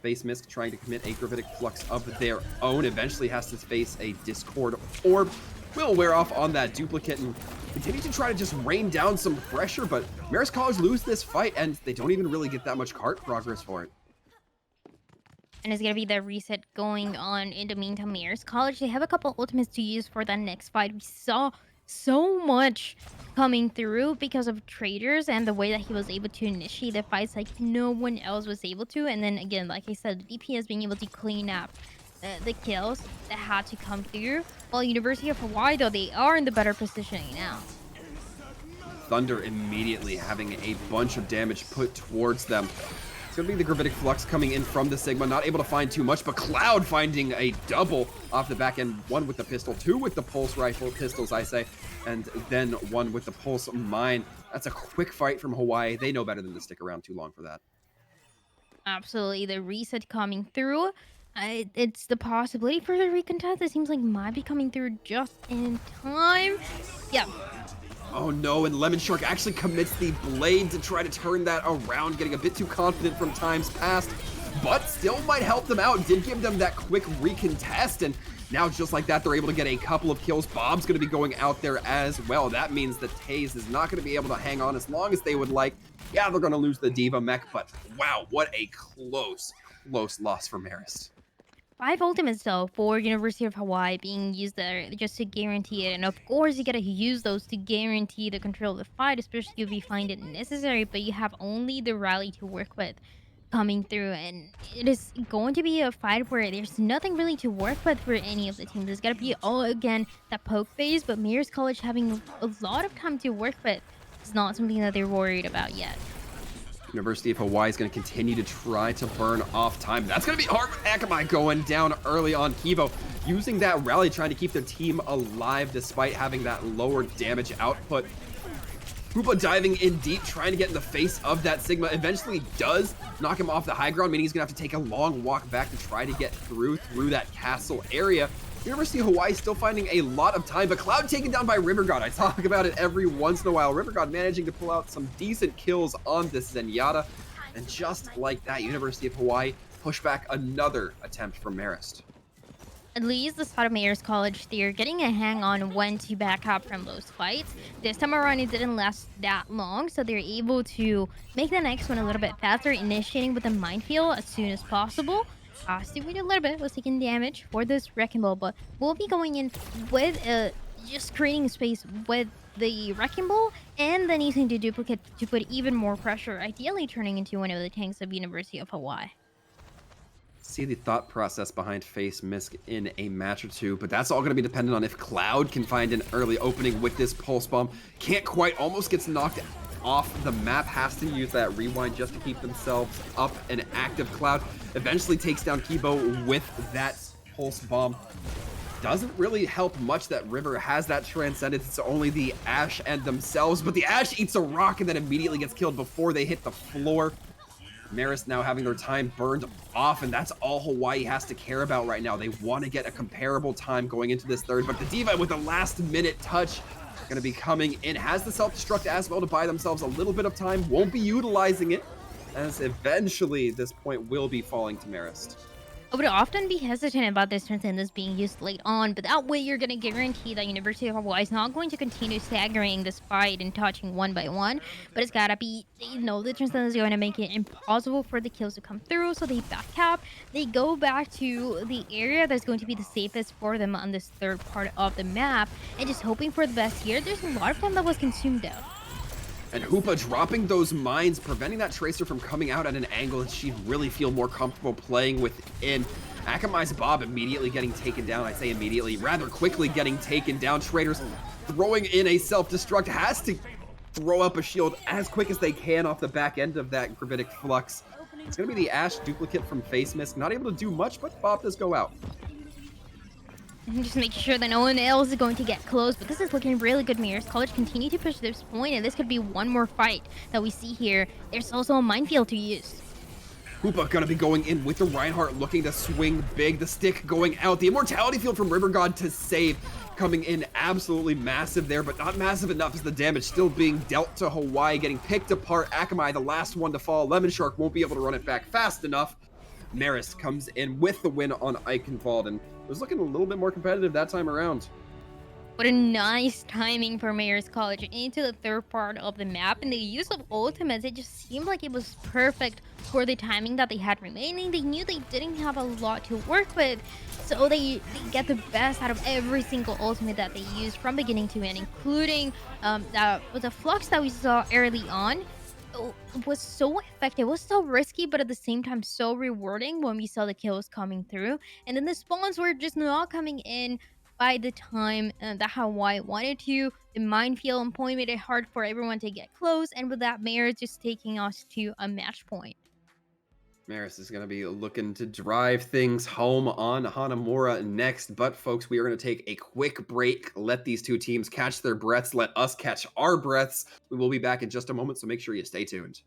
Face Mist trying to commit a Gravitic Flux of their own, eventually has to face a Discord Orb. Will wear off on that duplicate and continue to try to just rain down some pressure, but Marist College lose this fight, and they don't even really get that much cart progress for it. And it's gonna be the reset going on in the meantime. Marist College, they have a couple ultimates to use for that next fight. We saw so much coming through because of Traders and the way that he was able to initiate the fights like no one else was able to. And then again, like I said, the DPS being able to clean up the kills that had to come through. While University of Hawaii, though, they are in the better positioning now. Thunder immediately having a bunch of damage put towards them. It's going to be the Gravitic Flux coming in from the Sigma, not able to find too much, but Cloud finding a double off the back end. One with the pistol, two with the Pulse Rifle, pistols I say, and then one with the Pulse Mine. That's a quick fight from Hawaii. They know better than to stick around too long for that. Absolutely, the reset coming through. It's the possibility for the recontest. It seems like might be coming through just in time. Yeah. Oh no, and Lemon Shark actually commits the blade to try to turn that around, getting a bit too confident from times past, but still might help them out. Did give them that quick recontest, and now just like that, they're able to get a couple of kills. Bob's going to be going out there as well. That means that Taze is not going to be able to hang on as long as they would like. Yeah, they're going to lose the Diva mech, but wow, what a close loss for Marist. 5 ultimates though for University of Hawaii being used there just to guarantee it, and of course you gotta use those to guarantee the control of the fight, especially if you find it necessary, but you have only the rally to work with coming through, and it is going to be a fight where there's nothing really to work with for any of the teams. There's gotta be all again that poke phase, but Marist College having a lot of time to work with is not something that they're worried about yet. University of Hawaii is going to continue to try to burn off time. That's going to be hard with Akamai going down early on Kivo, using that rally, trying to keep their team alive despite having that lower damage output. Hoopa diving in deep, trying to get in the face of that Sigma. Eventually does knock him off the high ground, meaning he's going to have to take a long walk back to try to get through that castle area. University of Hawaii still finding a lot of time, but Cloud taken down by River God. I talk about it every once in a while. River God managing to pull out some decent kills on this Zenyatta. And just like that, University of Hawaii push back another attempt from Marist. At least the side of Marist College, they're getting a hang on when to back up from those fights. This time around, it didn't last that long, so they're able to make the next one a little bit faster, initiating with a minefield as soon as possible. Still waited a little bit, was taking damage for this Wrecking Ball, but we'll be going in with just creating space with the Wrecking Ball and then using the duplicate to put even more pressure, ideally turning into one of the tanks of University of Hawaii. See the thought process behind Face Mist in a match or two, but that's all going to be dependent on if Cloud can find an early opening with this Pulse Bomb. Can't quite, almost gets knocked off the map, has to use that rewind just to keep themselves up and active. Cloud eventually takes down Kibo with that pulse bomb. Doesn't really help much that River has that Transcendence. It's only the Ashe and themselves, but the Ashe eats a rock and then immediately gets killed before they hit the floor. Marist now having their time burned off, and that's all Hawaii has to care about right now. They want to get a comparable time going into this third, but the D.Va with a last-minute touch going to be coming in. Has the self-destruct as well to buy themselves a little bit of time. Won't be utilizing it, as eventually this point will be falling to Marist. I would often be hesitant about this Transcendence being used late on, but that way you're going to guarantee that University of Hawaii is not going to continue staggering this fight and touching one by one, but it's got to be, the Transcendence is going to make it impossible for the kills to come through, so they back up, they go back to the area that's going to be the safest for them on this third part of the map, and just hoping for the best here. There's a lot of time that was consumed out. And Hoopa dropping those mines, preventing that Tracer from coming out at an angle that she'd really feel more comfortable playing within. Akamai's Bob immediately getting taken down. I say immediately, rather quickly getting taken down. Traders throwing in a self-destruct, has to throw up a shield as quick as they can off the back end of that Gravitic Flux. It's going to be the Ashe duplicate from Face Mist. Not able to do much, but Bob does go out. And just make sure that no one else is going to get close, but this is looking really good. Marist College continue to push this point, and this could be one more fight that we see here. There's also a minefield to use. Hoopa gonna be going in with the Reinhardt, looking to swing big. The stick going out. The Immortality Field from River God to save. Coming in absolutely massive there, but not massive enough as the damage still being dealt to Hawaii. Getting picked apart. Akamai, the last one to fall. Lemon Shark won't be able to run it back fast enough. Marist comes in with the win on Eichenwald, and it was looking a little bit more competitive that time around. What a nice timing for Marist College into the third part of the map, and the use of ultimates, it just seemed like it was perfect for the timing that they had remaining. They knew they didn't have a lot to work with, so they get the best out of every single ultimate that they used from beginning to end, including that was a Flux that we saw early on. It was so effective. It was so risky, but at the same time so rewarding when we saw the kills coming through. And then the spawns were just not coming in by the time that Hawaii wanted to. The minefield and point made it hard for everyone to get close, and with that, Mayor just taking us to a match point. Marist is going to be looking to drive things home on Hanamura next. But, folks, we are going to take a quick break. Let these two teams catch their breaths. Let us catch our breaths. We will be back in just a moment, so make sure you stay tuned.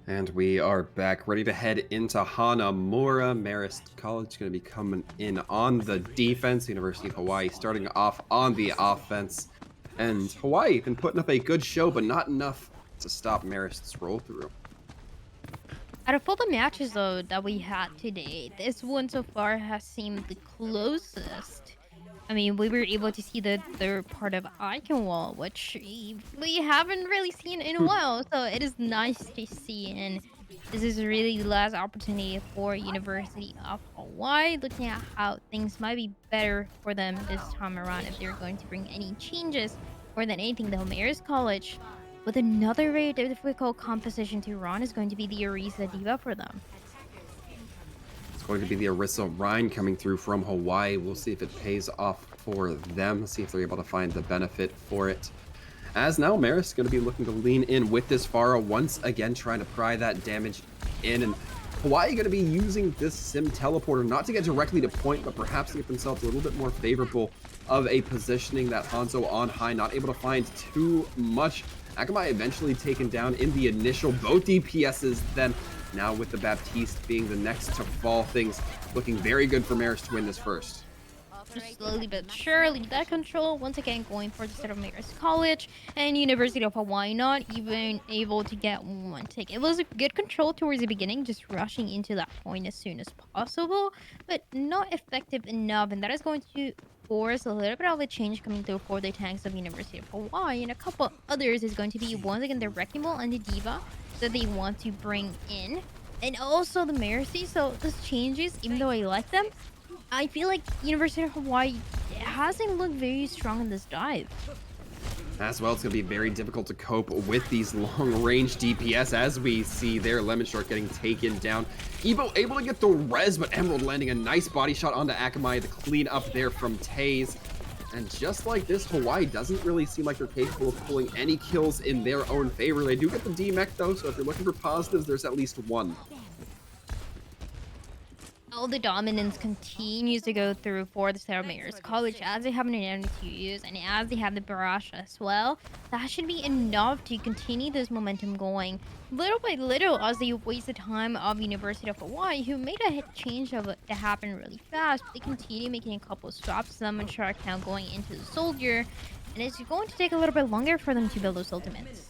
And we are back, ready to head into Hanamura. Marist College going to be coming in on the defense. University of Hawaii starting off on the offense. And Hawaii been putting up a good show, but not enough to stop Marist's roll through. Out of all the matches, though, that we had today, this one so far has seemed the closest. I mean, we were able to see the third part of Icon Wall, which we haven't really seen in a while. So it is nice to see, and this is really the last opportunity for University of Hawaii, looking at how things might be better for them this time around if they're going to bring any changes. More than anything, though, Marist College, with another very difficult composition to run, is going to be the Arisa Diva for them. It's going to be the Arisa Rhine coming through from Hawaii. We'll see if it pays off for them. See if they're able to find the benefit for it. As now, Marist is going to be looking to lean in with this Pharah, once again trying to pry that damage in. And Hawaii going to be using this Sim Teleporter, not to get directly to point, but perhaps to get themselves a little bit more favorable of a positioning. That Hanzo on high, not able to find too much. Akamai eventually taken down in the initial both DPSs, then now with the Baptiste being the next to fall, things looking very good for Marist to win this first. Just slowly but surely, that control once again going for the set of Marist College, and University of Hawaii not even able to get one tick. It was a good control towards the beginning, just rushing into that point as soon as possible, but not effective enough, and that is going to force a little bit of a change coming through for the tanks of University of Hawaii, and a couple others is going to be once again the Wrecking Ball and the Diva that they want to bring in, and also the Marist. So those changes, even though I like them, I feel like University of Hawaii hasn't looked very strong in this dive. As well, it's going to be very difficult to cope with these long-range DPS, as we see there, Lemon Shark getting taken down. Evo able to get the res, but Emerald landing a nice body shot onto Akamai to clean up there from Taze. And just like this, Hawaii doesn't really seem like they're capable of pulling any kills in their own favor. They do get the D-Mech though, so if you're looking for positives, there's at least one. All the dominance continues to go through for the Sarah Marist College as they have an enemy to use, and as they have the barrage as well. That should be enough to continue this momentum going little by little as they waste the time of University of Hawaii, who made a change of it to happen really fast. But they continue making a couple of swaps, Summon Shark now going into the Soldier, and it's going to take a little bit longer for them to build those ultimates.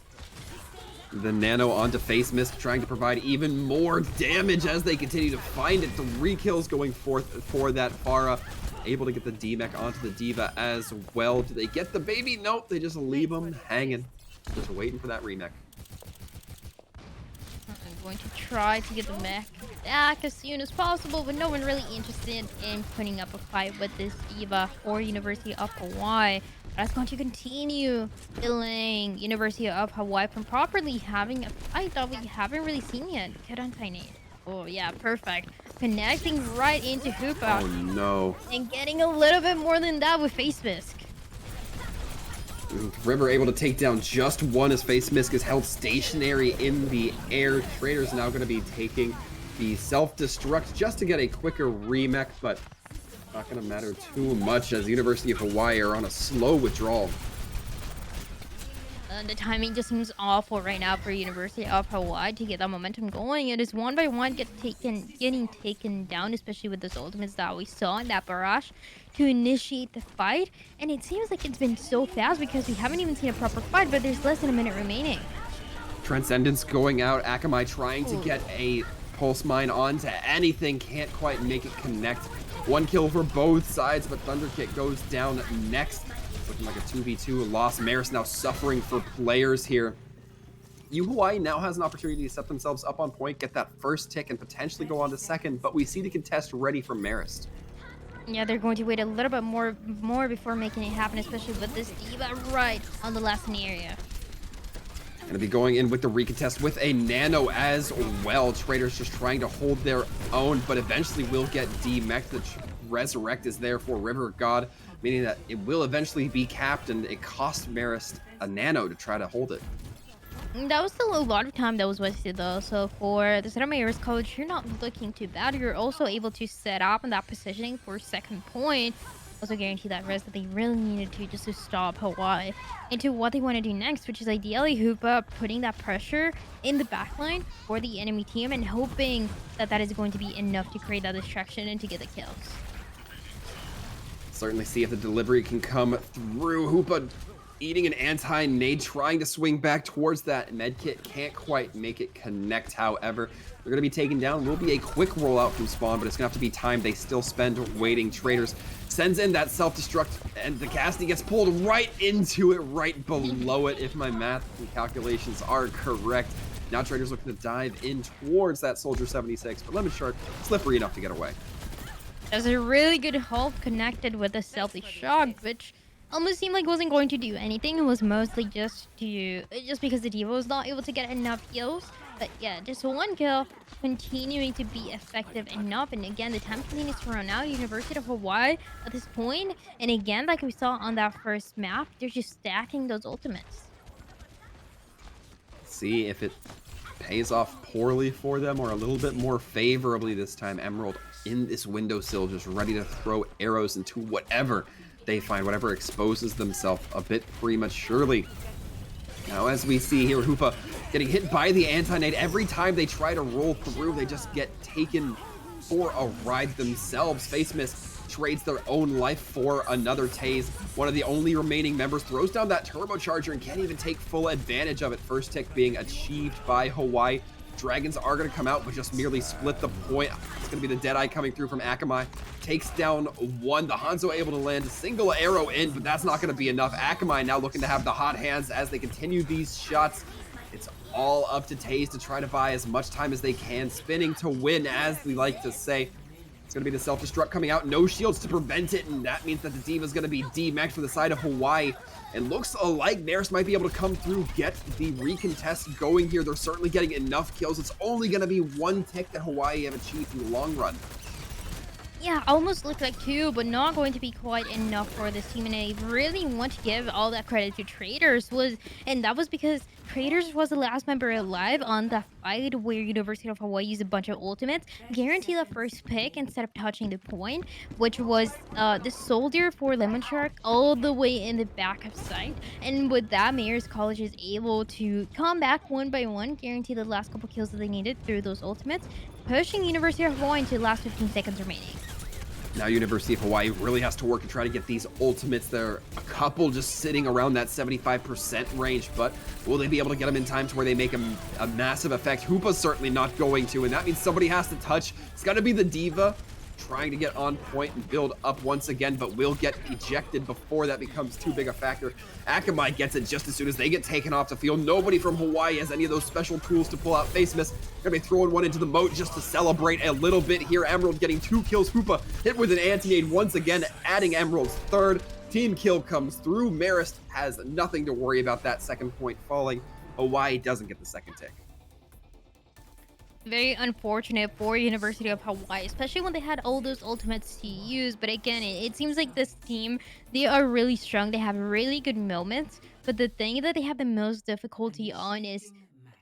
The Nano onto Face Mist, trying to provide even more damage as they continue to find it. 3 kills going forth for that Pharah. Able to get the D-Mech onto the Diva as well. Do they get the baby? Nope, they just leave him hanging. Just waiting for that remech. I'm going to try to get the mech back as soon as possible, but no one really interested in putting up a fight with this Diva for University of Hawaii. That's going to continue delaying University of Hawaii from properly having a fight that we haven't really seen yet. Get on Tiny. Oh yeah, perfect. Connecting right into Hoopa. Oh no. And getting a little bit more than that with Face Misk. River able to take down just one as Face Misk is held stationary in the air. Trader's now going to be taking the self-destruct just to get a quicker remech, but not going to matter too much as University of Hawaii are on a slow withdrawal. The timing just seems awful right now for University of Hawaii to get that momentum going. It is one by one getting taken down, especially with those ultimates that we saw in that barrage to initiate the fight. And it seems like it's been so fast because we haven't even seen a proper fight, but there's less than a minute remaining. Transcendence going out. Akamai trying to get a pulse mine onto anything. Can't quite make it connect. 1 kill for both sides, but Thunderkick goes down next. Looking like a 2v2 loss. Marist now suffering for players here. Hawaii now has an opportunity to set themselves up on point, get that first tick, and potentially go on to second, but we see the contest ready for Marist. Yeah, they're going to wait a little bit more before making it happen, especially with this Diva right on the last area. Gonna be going in with the recontest with a Nano as well. Traders just trying to hold their own, but eventually will get D-Mech. The Resurrect is there for River God, meaning that it will eventually be capped, and it cost Marist a Nano to try to hold it. That was still a lot of time that was wasted though. So for the Sarah Marist College, you're not looking too bad. You're also able to set up in that positioning for second point. also guarantee that rest that they really needed to just to stop Hawaii into what they want to do next, which is ideally Hoopa putting that pressure in the backline for the enemy team and hoping that that is going to be enough to create that distraction and to get the kills. Certainly see if the delivery can come through. Hoopa eating an anti-nade, trying to swing back towards that medkit. Can't quite make it connect, however. They're going to be taken down. Will be a quick rollout from spawn, but it's going to have to be time they still spend waiting. Traders sends in that self-destruct, and the casting gets pulled right into it, right below it, if my math and calculations are correct. Now Traders looking to dive in towards that Soldier 76, but Lemon Shark slippery enough to get away. There's a really good hold connected with the self-destruct, which almost seemed like wasn't going to do anything. It was mostly just because the Diva was not able to get enough kills. But yeah, just one kill, continuing to be effective enough. And again, the time continues to run out. University of Hawaii at this point, and again, like we saw on that first map, they're just stacking those ultimates. See if it pays off poorly for them or a little bit more favorably this time. Emerald in this windowsill, just ready to throw arrows into whatever they find, whatever exposes themselves a bit prematurely. Now, as we see here, Hoopa getting hit by the anti-nade. Every time they try to roll through, they just get taken for a ride themselves. Face Mist trades their own life for another tase. One of the only remaining members throws down that turbocharger and can't even take full advantage of it. First tick being achieved by Hawaii. Dragons are going to come out, but just merely split the point. It's going to be the Deadeye coming through from Akamai. Takes down one. The Hanzo able to land a single arrow in, but that's not going to be enough. Akamai now looking to have the hot hands as they continue these shots. It's all up to Taze to try to buy as much time as they can. Spinning to win, as we like to say. It's going to be the self-destruct coming out. No shields to prevent it, and that means that the Diva is going to be demexed for the side of Hawaii. And looks like Marist might be able to come through, get the recontest going here. They're certainly getting enough kills. It's only going to be one tick that Hawaii have achieved in the long run. Yeah, almost looked like two, but not going to be quite enough for this team. And I really want to give all that credit to Traders, and that was because Traders was the last member alive on the fight where University of Hawaii used a bunch of ultimates, guarantee the first pick instead of touching the point, which was the soldier for Lemon Shark all the way in the back of sight. And with that, Marist College is able to come back one by one, guarantee the last couple kills that they needed through those ultimates, pushing University of Hawaii into the last 15 seconds remaining. Now University of Hawaii really has to work to try to get these ultimates. There are a couple just sitting around that 75% range, but will they be able to get them in time to where they make a massive effect? Hoopa's certainly not going to, and that means somebody has to touch. It's got to be the Diva trying to get on point and build up once again, but will get ejected before that becomes too big a factor. Akamai gets it just as soon as they get taken off the field. Nobody from Hawaii has any of those special tools to pull out. Face Mist gonna be throwing one into the moat just to celebrate a little bit here. Emerald getting 2 kills. Hoopa hit with an anti-nade once again, adding Emerald's third. Team kill comes through. Marist has nothing to worry about that second point falling. Hawaii doesn't get the second tick. Very unfortunate for University of Hawaii, especially when they had all those ultimates to use. But again, it seems like this team, they are really strong. They have really good moments. But the thing that they have the most difficulty on is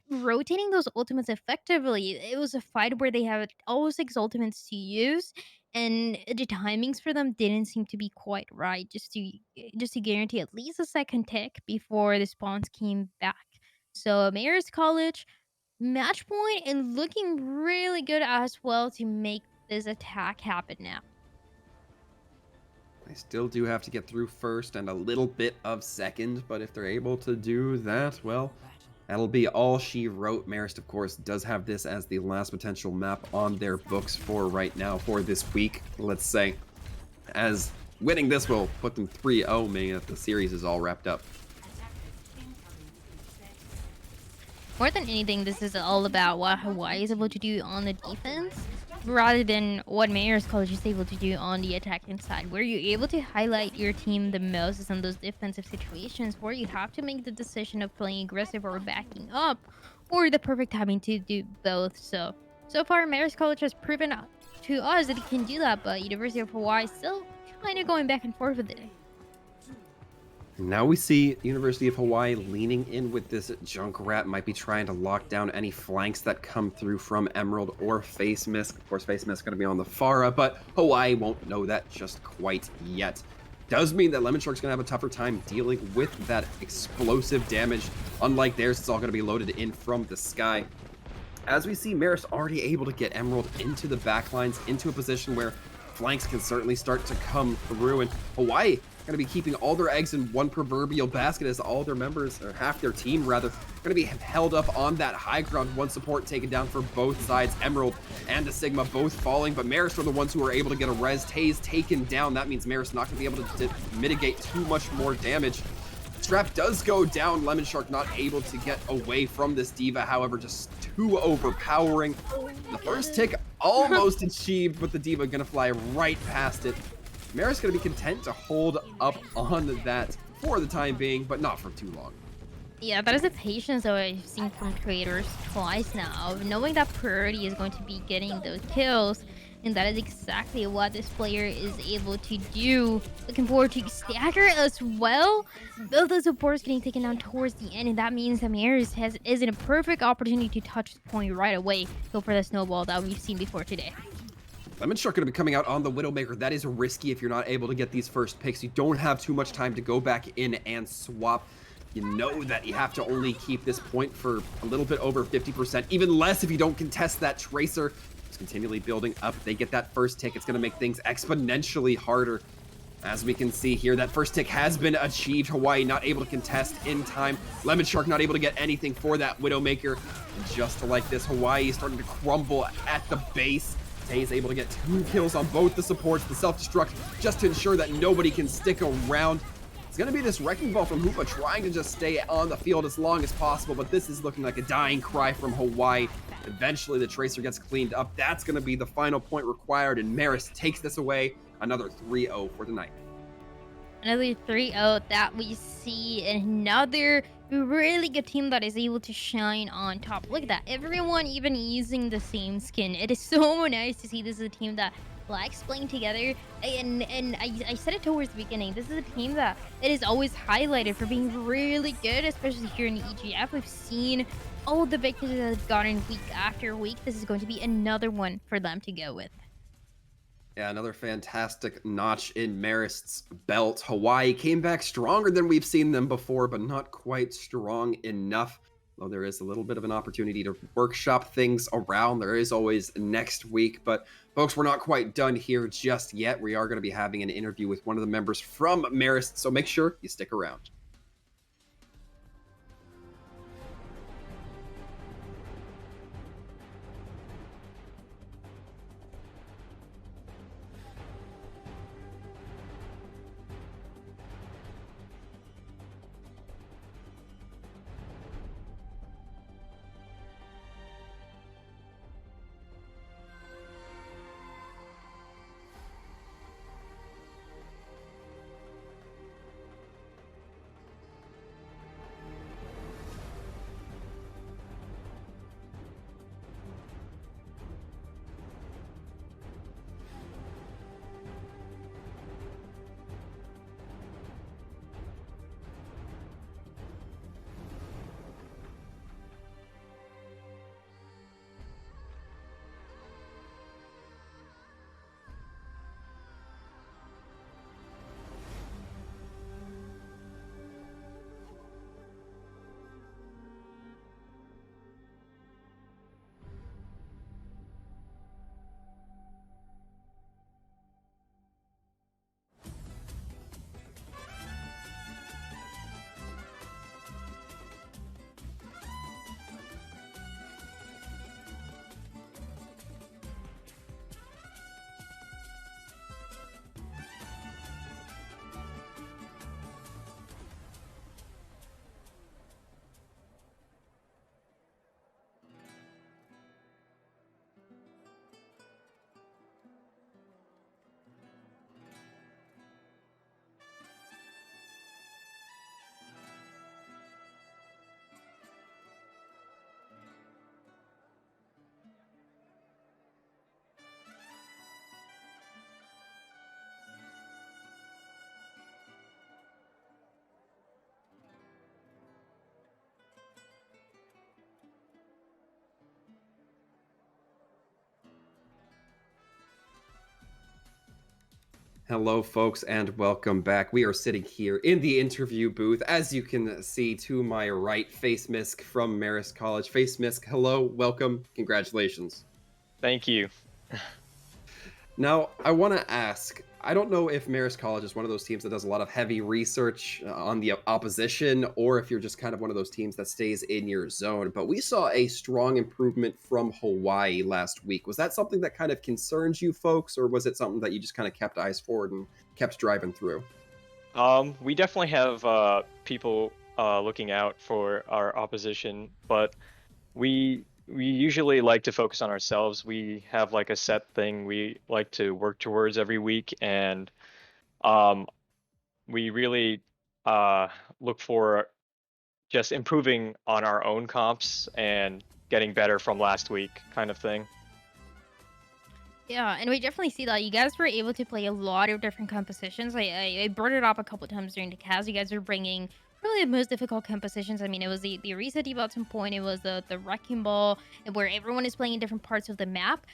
rotating those ultimates effectively. It was a fight where they had all 6 ultimates to use, and the timings for them didn't seem to be quite right, just to guarantee at least a second tick before the spawns came back. So Marist College match point and looking really good as well to make this attack happen now. They still do have to get through first and a little bit of second, but if they're able to do that, well, that'll be all she wrote. Marist, of course, does have this as the last potential map on their books for right now, for this week, let's say. As winning this will put them 3-0, meaning that the series is all wrapped up. More than anything, this is all about what Hawaii is able to do on the defense rather than what Marist College is able to do on the attacking side. Where you're able to highlight your team the most is in those defensive situations where you have to make the decision of playing aggressive or backing up, or the perfect timing to do both. So far, Marist College has proven to us that it can do that, but University of Hawaii still kind of going back and forth with it. Now we see University of Hawaii leaning in with this Junkrat, might be trying to lock down any flanks that come through from Emerald or Face Mist. Of course, Face Mist is going to be on the Pharah, but Hawaii won't know that just quite yet. Does mean that Lemon Shark's going to have a tougher time dealing with that explosive damage. Unlike theirs, it's all going to be loaded in from the sky. As we see, Marist already able to get Emerald into the backlines, into a position where flanks can certainly start to come through, and Hawaii going to be keeping all their eggs in one proverbial basket as all their members, or half their team rather, going to be held up on that high ground. One support taken down for both sides. Emerald and the Sigma both falling, but Marist are the ones who are able to get a res. Taze taken down. That means Marist not going to be able to mitigate too much more damage. Strap does go down. Lemon Shark not able to get away from this D.Va, however, just too overpowering. The first tick almost achieved, but the D.Va gonna fly right past it. Marist gonna be content to hold up on that for the time being, but not for too long. Yeah, that is the patience that I've seen from creators twice now, of knowing that priority is going to be getting those kills, and that is exactly what this player is able to do. Looking forward to Stagger as well. Both those supports getting taken down towards the end, and that means that Marist is in a perfect opportunity to touch the point right away. Go for the snowball that we've seen before today. Lemon Shark going to be coming out on the Widowmaker. That is risky if you're not able to get these first picks. You don't have too much time to go back in and swap. You know that you have to only keep this point for a little bit over 50%, even less if you don't contest that Tracer. It's continually building up. They get that first tick. It's going to make things exponentially harder. As we can see here, that first tick has been achieved. Hawaii not able to contest in time. Lemon Shark not able to get anything for that Widowmaker. And just like this, Hawaii is starting to crumble at the base. Tay is able to get 2 kills on both the supports, the self-destruct, just to ensure that nobody can stick around. It's going to be this Wrecking Ball from Hoopa trying to just stay on the field as long as possible, but this is looking like a dying cry from Hawaii. Eventually, the Tracer gets cleaned up. That's going to be the final point required, and Marist takes this away. Another 3-0 for the night. Another 3-0 that we see another really good team that is able to shine on top. Look at that. Everyone even using the same skin. It is so nice to see this is a team that likes playing together. And I said it towards the beginning. This is a team that it is always highlighted for being really good, especially here in the EGF. We've seen all the victories that they've gotten week after week. This is going to be another one for them to go with. Yeah, another fantastic notch in Marist's belt. Hawaii came back stronger than we've seen them before, but not quite strong enough. Though there is a little bit of an opportunity to workshop things around. There is always next week. But folks, we're not quite done here just yet. We are going to be having an interview with one of the members from Marist, so make sure you stick around. Hello, folks, and welcome back. We are sitting here in the interview booth. As you can see to my right, Face Misk from Marist College. Face Misk, hello, welcome, congratulations. Thank you. Now, I want to ask, I don't know if Marist College is one of those teams that does a lot of heavy research on the opposition, or if you're just kind of one of those teams that stays in your zone, but we saw a strong improvement from Hawaii last week. Was that something that kind of concerns you folks, or was it something that you just kind of kept eyes forward and kept driving through? We definitely have people looking out for our opposition, but we usually like to focus on ourselves. We have like a set thing we like to work towards every week, and um, we really look for just improving on our own comps and getting better from last week, kind of thing. Yeah, and we definitely see that you guys were able to play a lot of different compositions. I brought it up a couple times during the cast. You guys were bringing probably the most difficult compositions. I mean, it was the Arisa deep at some point. It was the Wrecking Ball, where everyone is playing in different parts of the map.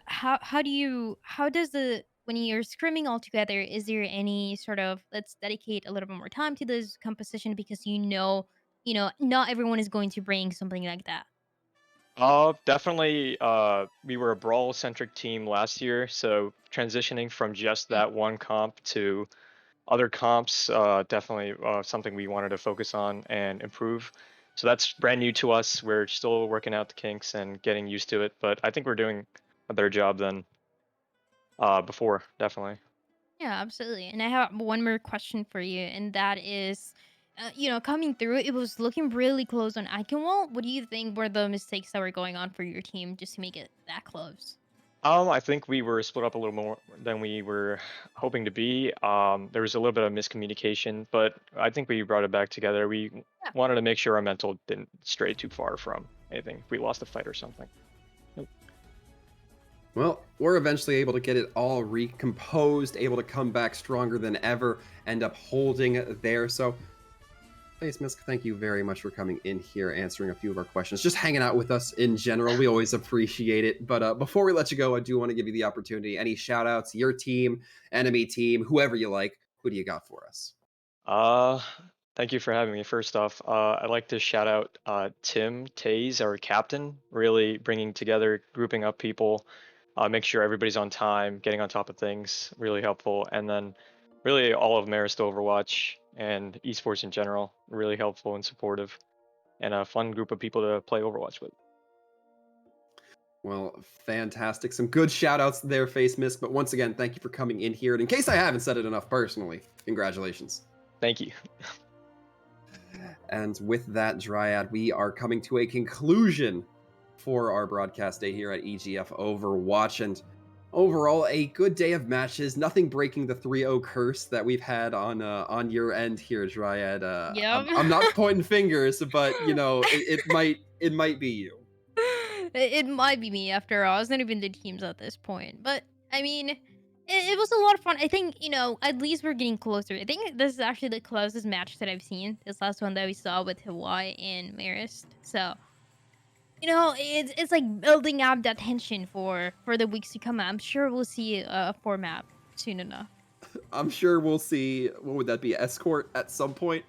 How does the when you're scrimming all together, is there any sort of let's dedicate a little bit more time to this composition because not everyone is going to bring something like that. Definitely. We were a brawl-centric team last year, so transitioning from just that one comp to other comps, definitely something we wanted to focus on and improve. So that's brand new to us. We're still working out the kinks and getting used to it, but I think we're doing a better job than before, definitely. Yeah, absolutely. And I have one more question for you, and that is, coming through, it was looking really close on Eichenwald. What do you think were the mistakes that were going on for your team just to make it that close? I think we were split up a little more than we were hoping to be. There was a little bit of miscommunication, but I think we brought it back together. We Yeah. wanted to make sure our mental didn't stray too far from anything. If we lost a fight or something. Well, we're eventually able to get it all recomposed, able to come back stronger than ever, end up holding there. So, Face Misk, thank you very much for coming in here, answering a few of our questions, just hanging out with us in general. We always appreciate it. But before we let you go, I do want to give you the opportunity. Any shout outs, your team, enemy team, whoever you like, who do you got for us? Uh, Thank you for having me. First off, I'd like to shout out Tim Taze, our captain, really bringing together, grouping up people, make sure everybody's on time, getting on top of things, really helpful. And then really all of Marist Overwatch and esports in general, really helpful and supportive, and a fun group of people to play Overwatch with. Well, fantastic. Some good shout outs there, Face Misk. But once again, thank you for coming in here. And in case I haven't said it enough personally, congratulations. Thank you. And with that, Dryad, we are coming to a conclusion for our broadcast day here at EGF Overwatch. And overall, a good day of matches. Nothing breaking the 3-0 curse that we've had on your end here, Dryad. Yep. I'm not pointing fingers, but it might be you. It might be me after all. It's not even the teams at this point. But I mean, it was a lot of fun. I think, at least we're getting closer. I think this is actually the closest match that I've seen. This last one that we saw with Hawaii and Marist. So, it's like building up that tension for the weeks to come. I'm sure we'll see a format soon enough. I'm sure we'll see. What would that be? Escort at some point.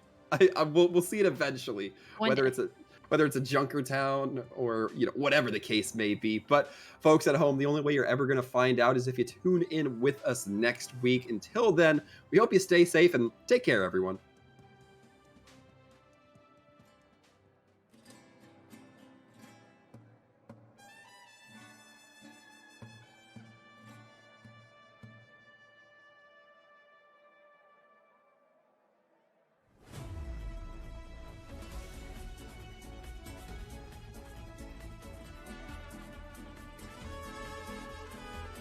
We'll see it eventually. One Whether day. it's a Junkertown or whatever the case may be. But folks at home, the only way you're ever going to find out is if you tune in with us next week. Until then, we hope you stay safe and take care, everyone.